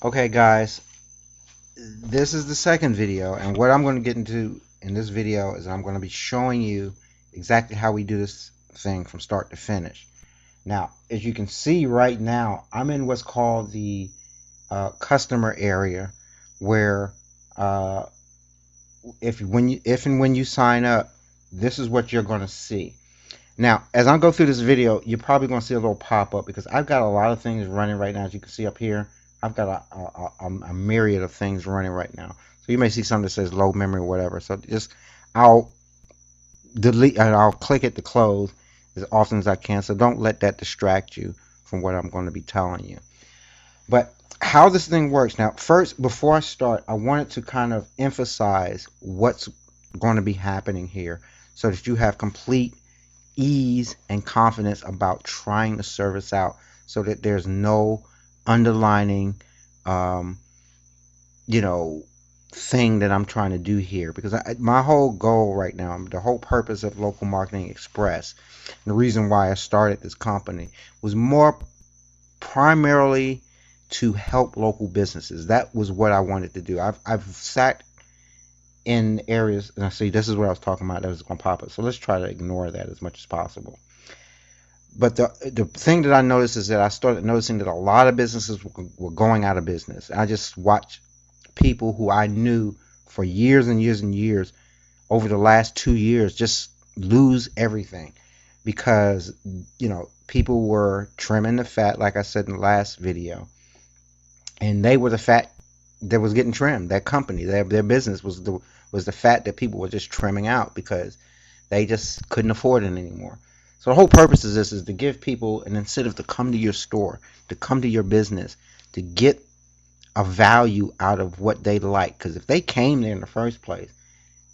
Okay, guys, this is the second video, and what I'm going to get into in this video is I'm going to be showing you exactly how we do this thing from start to finish. Now, as you can see right now, I'm in what's called the customer area, where uh, if and when you sign up, this is what you're going to see. Now, as I go through this video, you're probably going to see a little pop-up because I've got a lot of things running right now. As you can see up here, I've got a myriad of things running right now. So you may see something that says low memory or whatever. So just I'll delete and I'll click it to close as often as I can. So don't let that distract you from what I'm going to be telling you. But how this thing works now, first, before I start, I wanted to kind of emphasize what's going to be happening here so that you have complete ease and confidence about trying the service out so that there's no underlining um, you know thing that I'm trying to do here, because my whole goal right now, the whole purpose of Local Marketing Express, and the reason why I started this company was more primarily to help local businesses. That was what I wanted to do. I've sat in areas, and I see this is what I was talking about that was going to pop up. So let's try to ignore that as much as possible. But the thing that I noticed is that I started noticing that a lot of businesses were going out of business. I just watched people who I knew for years and years and years over the last 2 years just lose everything because people were trimming the fat, like I said in the last video, and they were the fat that was getting trimmed. That company, their business was the fat that people were just trimming out because they just couldn't afford it anymore. So the whole purpose of this is to give people an incentive to come to your store, to come to your business, to get a value out of what they like. Because if they came there in the first place,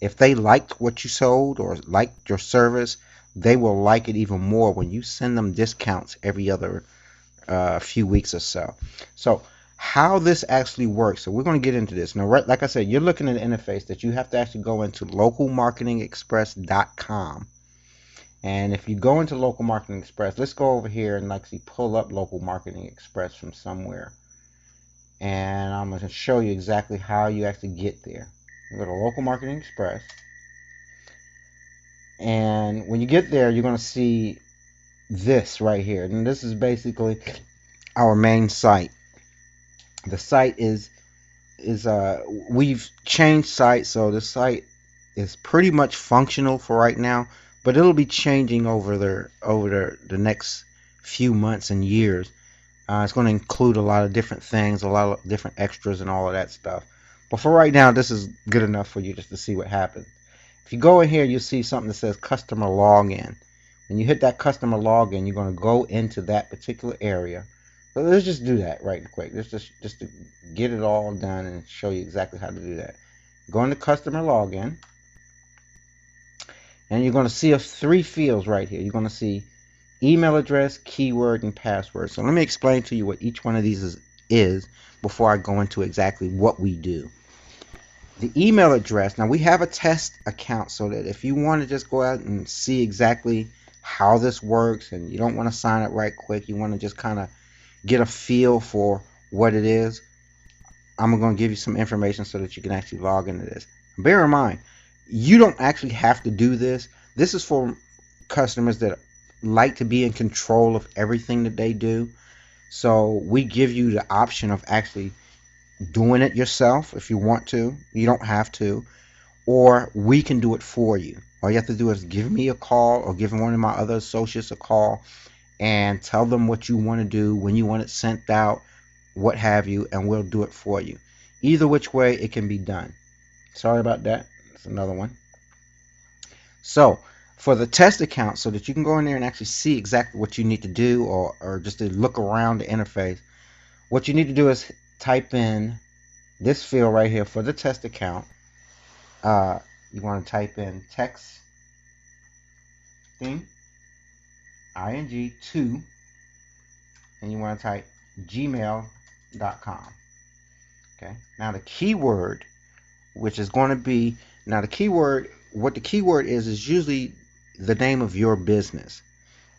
if they liked what you sold or liked your service, they will like it even more when you send them discounts every other few weeks or so. So how this actually works. So we're going to get into this. Now, like I said, you're looking at an interface that you have to actually go into localmarketingexpress.com. And if you go into Local Marketing Express, let's go over here and actually pull up Local Marketing Express from somewhere. And I'm going to show you exactly how you actually get there. You go to Local Marketing Express. And when you get there, you're going to see this right here. And this is basically our main site. The site is we've changed site, so the site is pretty much functional for right now, but it'll be changing over the next few months and years. It's going to include a lot of different things, a lot of different extras and all of that stuff. But for right now, this is good enough for you just to see what happens. If you go in here, you'll see something that says customer login. When you hit that customer login, you're going to go into that particular area. So let's just do that right quick. Let's just to get it all done and show you exactly how to do that. Go into customer login, and you're going to see three fields right here. You're going to see email address, keyword, and password. So let me explain to you what each one of these is before I go into exactly what we do. The email address, now we have a test account so that if you want to just go out and see exactly how this works and you don't want to sign up right quick, you want to just kind of get a feel for what it is, I'm going to give you some information so that you can actually log into this. Bear in mind, you don't actually have to do this. This is for customers that like to be in control of everything that they do. So we give you the option of actually doing it yourself if you want to. You don't have to. Or we can do it for you. All you have to do is give me a call or give one of my other associates a call and tell them what you want to do, when you want it sent out, what have you, and we'll do it for you. Either which way, it can be done. Sorry about that. That's another one. So for the test account, so that you can go in there and actually see exactly what you need to do, or just to look around the interface, what you need to do is type in this field right here for the test account. You want to type in text ing 2, and you want to type gmail.com. Okay. Now the keyword, which is going to be, now the keyword, what the keyword is usually the name of your business.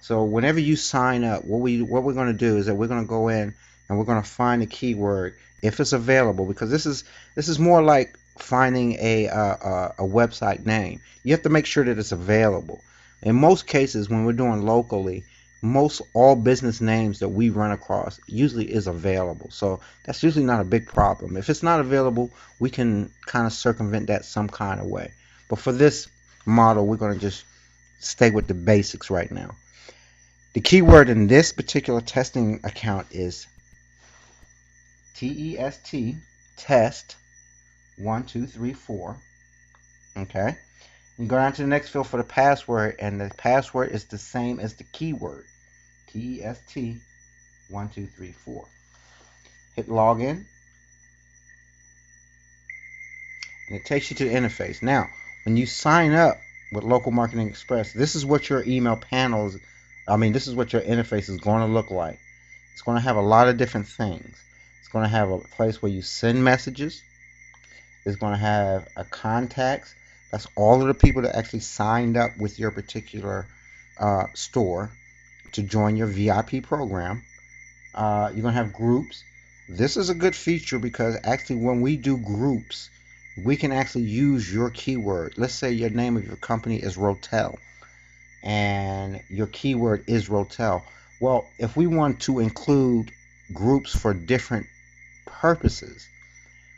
So whenever you sign up, what we're going to do is that we're going to go in and we're going to find the keyword if it's available, because this is more like finding a website name. You have to make sure that it's available. In most cases, when we're doing locally, most all business names that we run across usually is available. So that's usually not a big problem. If it's not available, we can kind of circumvent that some kind of way. But for this model, we're going to just stay with the basics right now. The keyword in this particular testing account is TEST, test 1, 2, 3, 4. Okay. You go down to the next field for the password, and the password is the same as the keyword. TEST 1, 2, 3, 4. Hit login, and it takes you to the interface. Now, when you sign up with Local Marketing Express, this is what your email panels, this is what your interface is going to look like. It's going to have a lot of different things. It's going to have a place where you send messages. It's going to have a contacts. That's all of the people that actually signed up with your particular store to join your VIP program. You're going to have groups. This is a good feature because actually when we do groups, we can actually use your keyword. Let's say your name of your company is Rotel and your keyword is Rotel. Well, if we want to include groups for different purposes,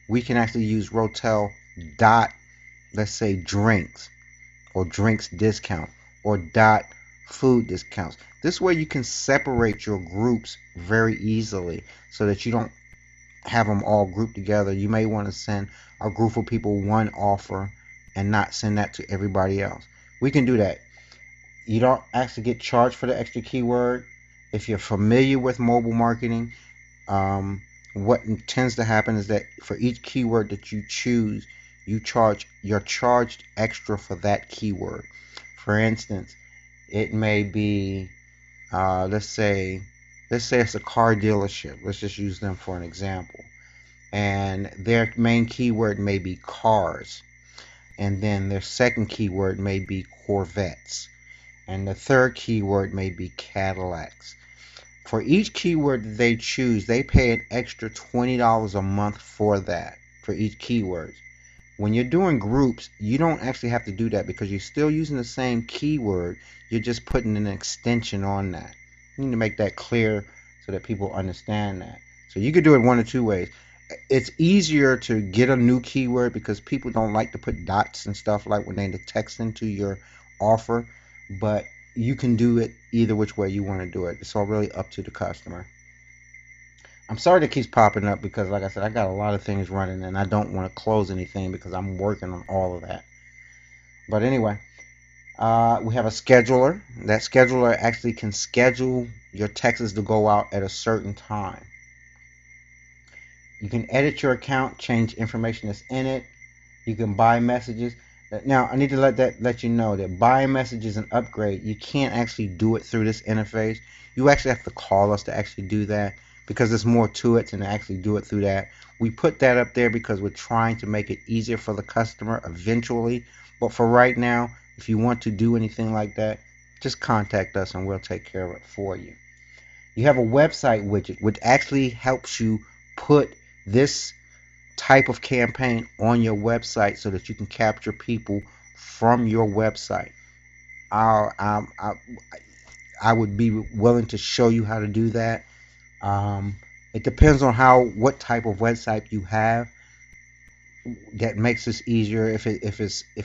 we can actually use Rotel dot, let's say, drinks, or drinks discount, or dot food discounts. This way you can separate your groups very easily so that you don't have them all grouped together. You may want to send a group of people one offer and not send that to everybody else. We can do that. You don't actually get charged for the extra keyword. If you're familiar with mobile marketing, what tends to happen is that for each keyword that you choose, you're charged extra for that keyword. For instance, it may be let's say it's a car dealership. Let's just use them for an example. And their main keyword may be cars, and then their second keyword may be Corvettes, and the third keyword may be Cadillacs. For each keyword that they choose, they pay an extra $20 a month for that, for each keyword. When you're doing groups, you don't actually have to do that because you're still using the same keyword. You're just putting an extension on that. You need to make that clear so that people understand that. So you could do it one of two ways. It's easier to get a new keyword because people don't like to put dots and stuff like when they text into your offer, but you can do it either which way you want to do it. It's all really up to the customer. I'm sorry that keeps popping up because, like I said, I got a lot of things running and I don't want to close anything because I'm working on all of that. But anyway, we have a scheduler. That scheduler actually can schedule your texts to go out at a certain time. You can edit your account, change information that's in it. You can buy messages. Now, I need to let you know that buying messages and upgrade, you can't actually do it through this interface. You actually have to call us to actually do that because there's more to it than to actually do it through that. We put that up there because we're trying to make it easier for the customer eventually. But for right now, if you want to do anything like that, just contact us and we'll take care of it for you. You have a website widget, which actually helps you put this type of campaign on your website so that you can capture people from your website. I would be willing to show you how to do that. It depends on what type of website you have. That makes this easier. If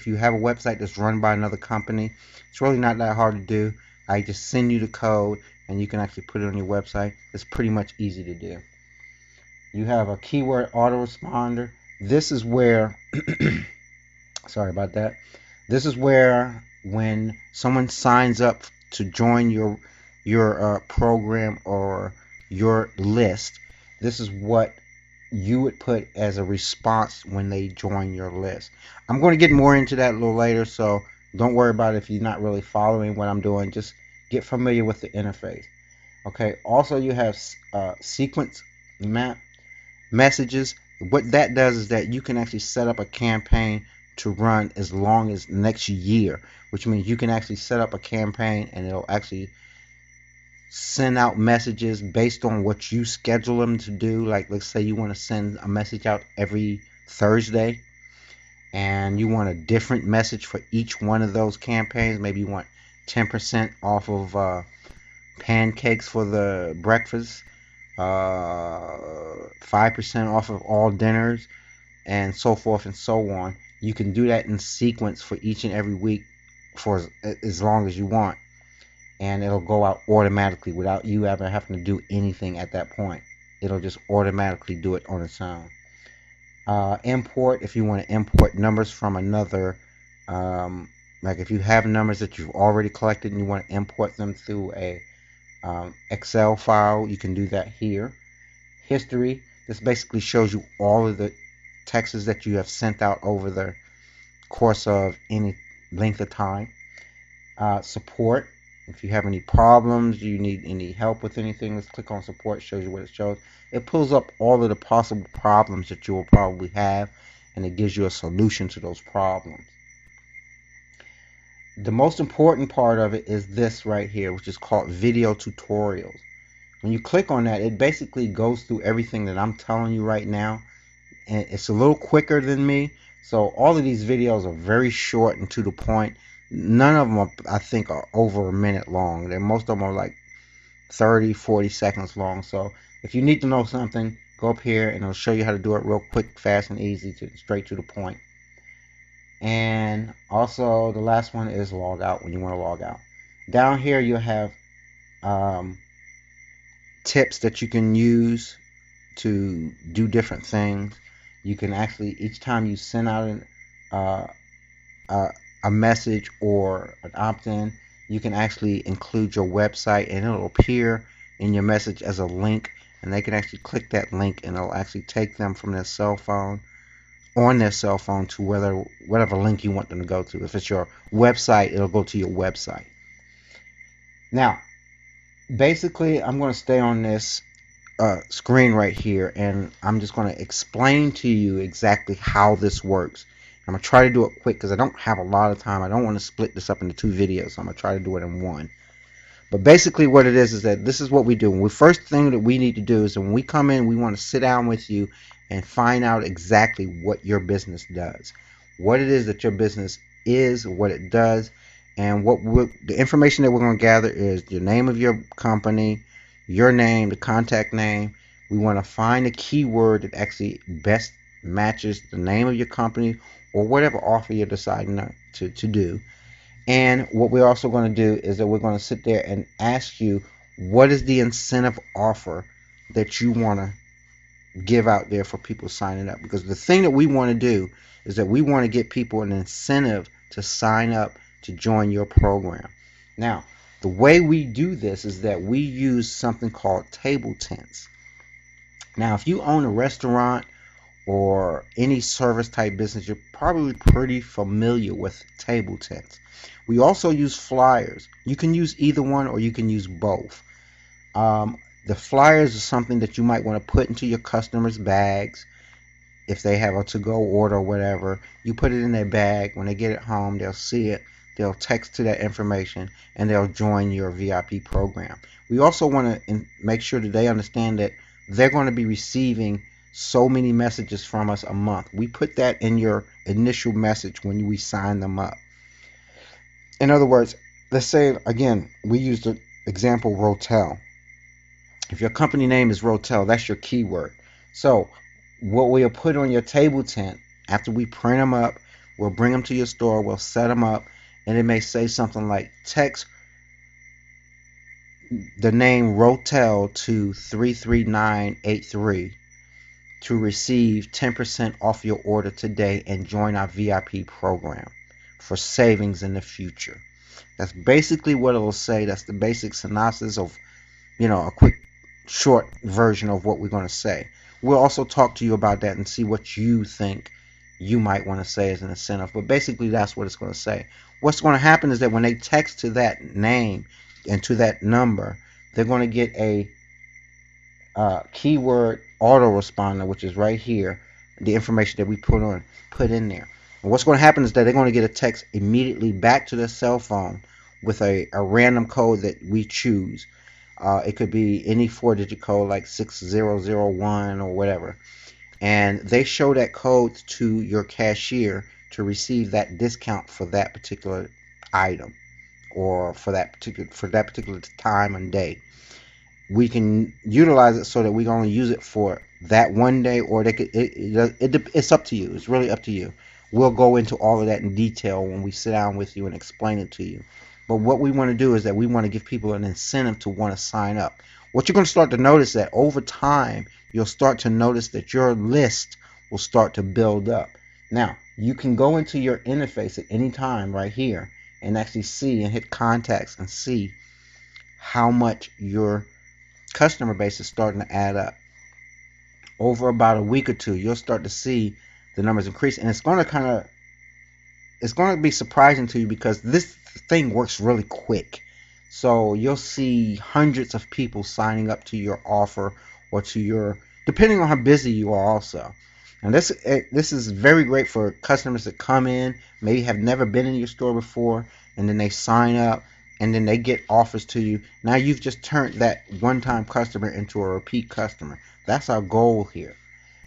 you have a website that's run by another company, it's really not that hard to do. I just send you the code and you can actually put it on your website. It's pretty much easy to do. You have a keyword autoresponder. This is where sorry about that. This is where when someone signs up to join your program or your list, this is what you would put as a response when they join your list. I'm going to get more into that a little later, so don't worry about it if you're not really following what I'm doing. Just get familiar with the interface. Okay. Also, you have sequence map messages. What that does is that you can actually set up a campaign to run as long as next year, which means you can actually set up a campaign and it'll actually send out messages based on what you schedule them to do. Like, let's say you want to send a message out every Thursday, and you want a different message for each one of those campaigns. Maybe you want 10% off of pancakes for the breakfast, 5% off of all dinners, and so forth and so on. You can do that in sequence for each and every week for as long as you want, and it'll go out automatically without you ever having to do anything at that point. It'll just automatically do it on its own. Import, if you want to import numbers from another, like if you have numbers that you've already collected and you want to import them through a Excel file, you can do that here. History, this basically shows you all of the texts that you have sent out over the course of any length of time. Support, if you have any problems, you need any help with anything, let's click on support. It shows you what it shows. It pulls up all of the possible problems that you will probably have, and it gives you a solution to those problems. The most important part of it is this right here, which is called video tutorials. When you click on that, it basically goes through everything that I'm telling you right now, and it's a little quicker than me. So all of these videos are very short and to the point. None of them are, I think, are over a minute long. Most of them are like 30-40 seconds long. So if you need to know something, go up here and it'll show you how to do it real quick, fast, and easy, straight to the point. And also the last one is log out when you want to log out. Down here you have tips that you can use to do different things. You can actually, each time you send out a message or an opt-in, you can actually include your website, and it'll appear in your message as a link, and they can actually click that link and it'll actually take them from their cell phone, on their cell phone, to whatever link you want them to go to. If it's your website, it'll go to your website. Now basically I'm going to stay on this screen right here, and I'm just going to explain to you exactly how this works. I'm going to try to do it quick because I don't have a lot of time. I don't want to split this up into 2 videos, so I'm going to try to do it in one. But basically what it is that this is what we do. The first thing that we need to do is when we come in, we want to sit down with you and find out exactly what your business does, what it is that your business is, what it does, and the information that we're going to gather is the name of your company, your name, the contact name. We want to find a keyword that actually best matches the name of your company or whatever offer you're deciding to do. And what we're also going to do is that we're going to sit there and ask you, what is the incentive offer that you want to give out there for people signing up? Because the thing that we want to do is that we want to get people an incentive to sign up to join your program. Now, the way we do this is that we use something called table tents. Now, if you own a restaurant or any service type business, you're probably pretty familiar with table tents. We also use flyers. You can use either one or you can use both. The flyers is something that you might want to put into your customers' bags. If they have a to-go order or whatever, you put it in their bag. When they get it home, they'll see it. They'll text to that information and they'll join your VIP program. We also want to make sure that they understand that they're going to be receiving so many messages from us a month. We put that in your initial message when we sign them up. In other words, let's say, again, we use the example Rotel. If your company name is Rotel, that's your keyword. So what we'll put on your table tent, after we print them up, we'll bring them to your store, we'll set them up, and it may say something like, text the name Rotel to 33983 to receive 10% off your order today and join our VIP program for savings in the future. That's basically what it'll say. That's the basic synopsis of, a quick short version of what we're going to say. We'll also talk to you about that and see what you think you might want to say as an incentive, but basically that's what it's going to say. What's going to happen is that when they text to that name and to that number, they're going to get a keyword autoresponder, which is right here, the information that we put in there. And what's going to happen is that they're going to get a text immediately back to their cell phone with a random code that we choose. It could be any 4-digit code like 6001 or whatever. And they show that code to your cashier to receive that discount for that particular item or for that particular time and day. We can utilize it so that we can only use it for that one day, or they could, it's up to you. It's really up to you. We'll go into all of that in detail when we sit down with you and explain it to you. But what we want to do is that we want to give people an incentive to want to sign up. What you're going to start to notice that over time, you'll start to notice that your list will start to build up. Now, you can go into your interface at any time right here and actually see and hit contacts and see how much your customer base is starting to add up. Over about a week or two, you'll start to see the numbers increase, and it's going to be surprising to you because this thing works really quick. So you'll see hundreds of people signing up to your offer or to your, depending on how busy you are also. And this is very great for customers that come in, maybe have never been in your store before, and then they sign up and then they get offers to you. Now you've just turned that one-time customer into a repeat customer. That's our goal here.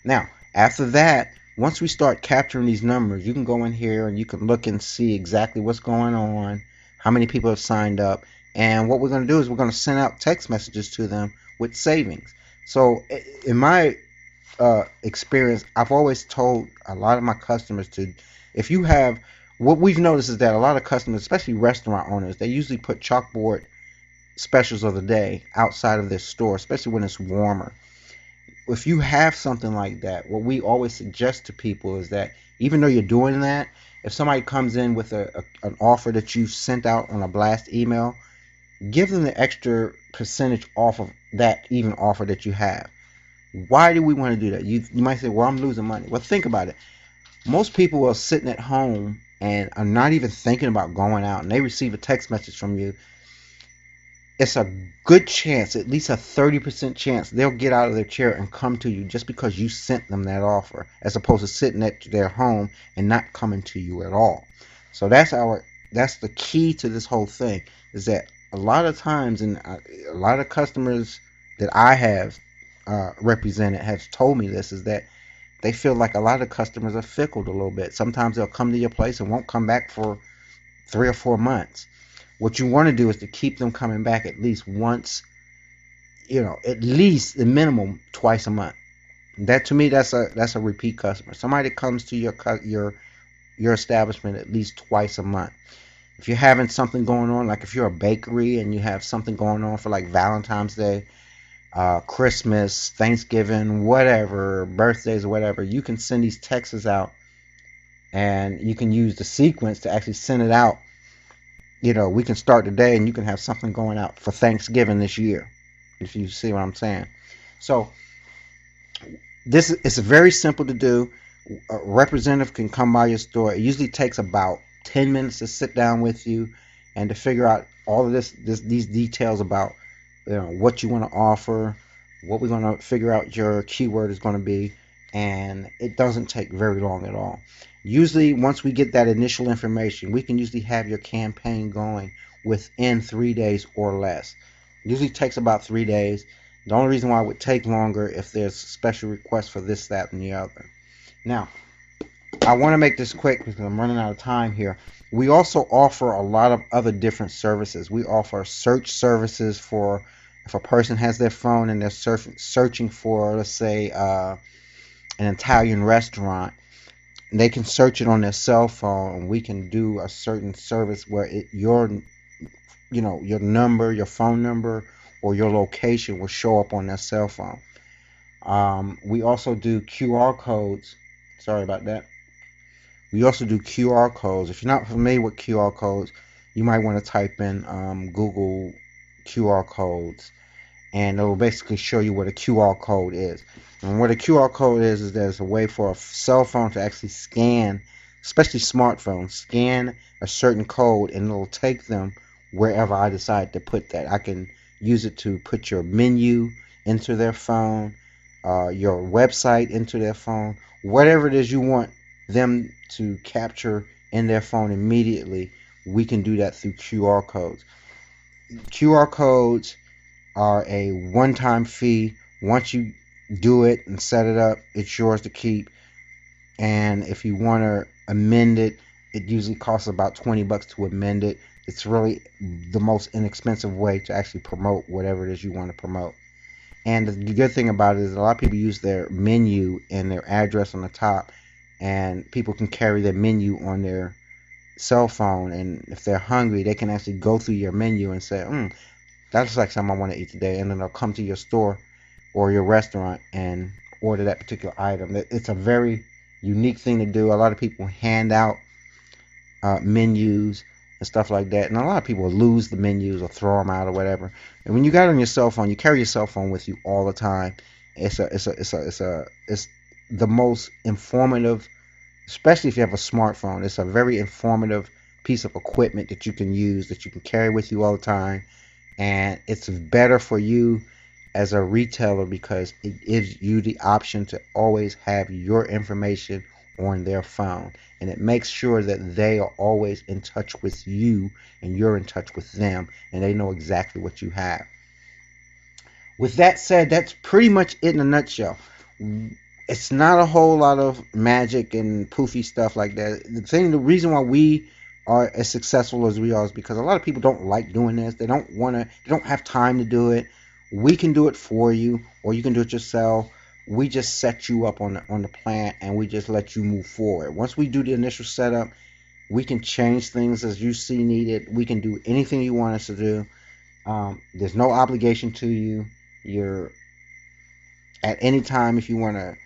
Now, after that, once we start capturing these numbers, you can go in here and you can look and see exactly what's going on, how many people have signed up, and what we're going to do is we're going to send out text messages to them with savings. So in my experience, I've always told a lot of my customers to, if you have, what we've noticed is that a lot of customers, especially restaurant owners, they usually put chalkboard specials of the day outside of their store, especially when it's warmer. If you have something like that, what we always suggest to people is that even though you're doing that, if somebody comes in with an offer that you've sent out on a blast email, give them the extra percentage off of that even offer that you have. Why do we want to do that? You might say, well, I'm losing money. Well, think about it. Most people are sitting at home and are not even thinking about going out, and they receive a text message from you. It's a good chance, at least a 30% chance, they'll get out of their chair and come to you just because you sent them that offer, as opposed to sitting at their home and not coming to you at all. So that's the key to this whole thing, is that a lot of times, and a lot of customers that I have represented have told me this, is that they feel like a lot of customers are fickle a little bit. Sometimes they'll come to your place and won't come back for 3 or 4 months. What you want to do is to keep them coming back at least once, at least the minimum twice a month. That, to me, that's a repeat customer. Somebody that comes to your establishment at least twice a month. If you're having something going on, like if you're a bakery and you have something going on for like Valentine's Day, Christmas, Thanksgiving, whatever, birthdays or whatever, you can send these texts out, and you can use the sequence to actually send it out. We can start today and you can have something going out for Thanksgiving this year, if you see what I'm saying. So this is very simple to do. A representative can come by your store. It usually takes about 10 minutes to sit down with you and to figure out all of these details about what you want to offer, what we're going to figure out your keyword is going to be, and it doesn't take very long at all. Usually, once we get that initial information, we can usually have your campaign going within 3 days or less. It usually takes about 3 days. The only reason why it would take longer if there's special requests for this, that, and the other. Now, I want to make this quick because I'm running out of time here. We also offer a lot of other different services. We offer search services for if a person has their phone and they're searching for, let's say, an Italian restaurant. They can search it on their cell phone, and we can do a certain service where your number, your phone number, or your location will show up on their cell phone. We also do QR codes. Sorry about that. We also do QR codes. If you're not familiar with QR codes, you might want to type in Google QR codes, and it will basically show you what a QR code is. And what a QR code is there's a way for a cell phone to actually scan, especially smartphones, scan a certain code, and it'll take them wherever I decide to put that. I can use it to put your menu into their phone, your website into their phone, whatever it is you want them to capture in their phone immediately. We can do that through QR codes. QR codes are a one-time fee. Once you do it and set it up, it's yours to keep. And if you want to amend it, it usually costs about $20 to amend it. It's really the most inexpensive way to actually promote whatever it is you want to promote. And the good thing about it is a lot of people use their menu and their address on the top, and people can carry their menu on their cell phone. And if they're hungry, they can actually go through your menu and say, that looks like something I want to eat today. And then they'll come to your store or your restaurant and order that particular item. It's a very unique thing to do. A lot of people hand out menus and stuff like that, and a lot of people lose the menus or throw them out or whatever. And when you got it on your cell phone, you carry your cell phone with you all the time. It's the most informative, especially if you have a smartphone. It's a very informative piece of equipment that you can use, that you can carry with you all the time, and it's better for you as a retailer because it gives you the option to always have your information on their phone, and it makes sure that they are always in touch with you and you're in touch with them, and they know exactly what you have. With that said, that's pretty much it in a nutshell. It's not a whole lot of magic and poofy stuff like that. The reason why we are as successful as we are is because a lot of people don't like doing this. They don't have time to do it. We can do it for you, or you can do it yourself. We just set you up on the plan, and we just let you move forward. Once we do the initial setup, we can change things as you see needed. We can do anything you want us to do. There's no obligation to you. You're at any time, if you want to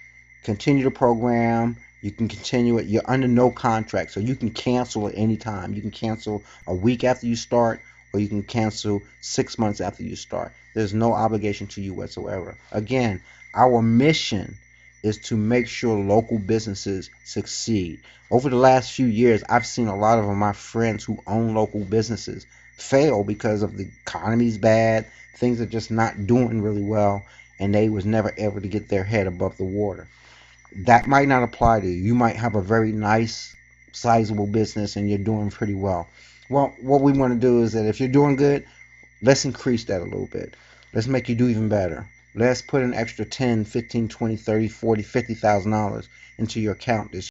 continue the program, you can continue it. You're under no contract, so you can cancel at any time. You can cancel a week after you start, or you can cancel 6 months after you start. There's no obligation to you whatsoever. Again, our mission is to make sure local businesses succeed. Over the last few years, I've seen a lot of my friends who own local businesses fail because of the economy's bad, things are just not doing really well, and they was never able to get their head above the water. That might not apply to you. You might have a very nice, sizable business and you're doing pretty well. Well, what we want to do is that if you're doing good, let's increase that a little bit. Let's make you do even better. Let's put an extra 10, 15, 20, 30, 40, $50,000 into your account this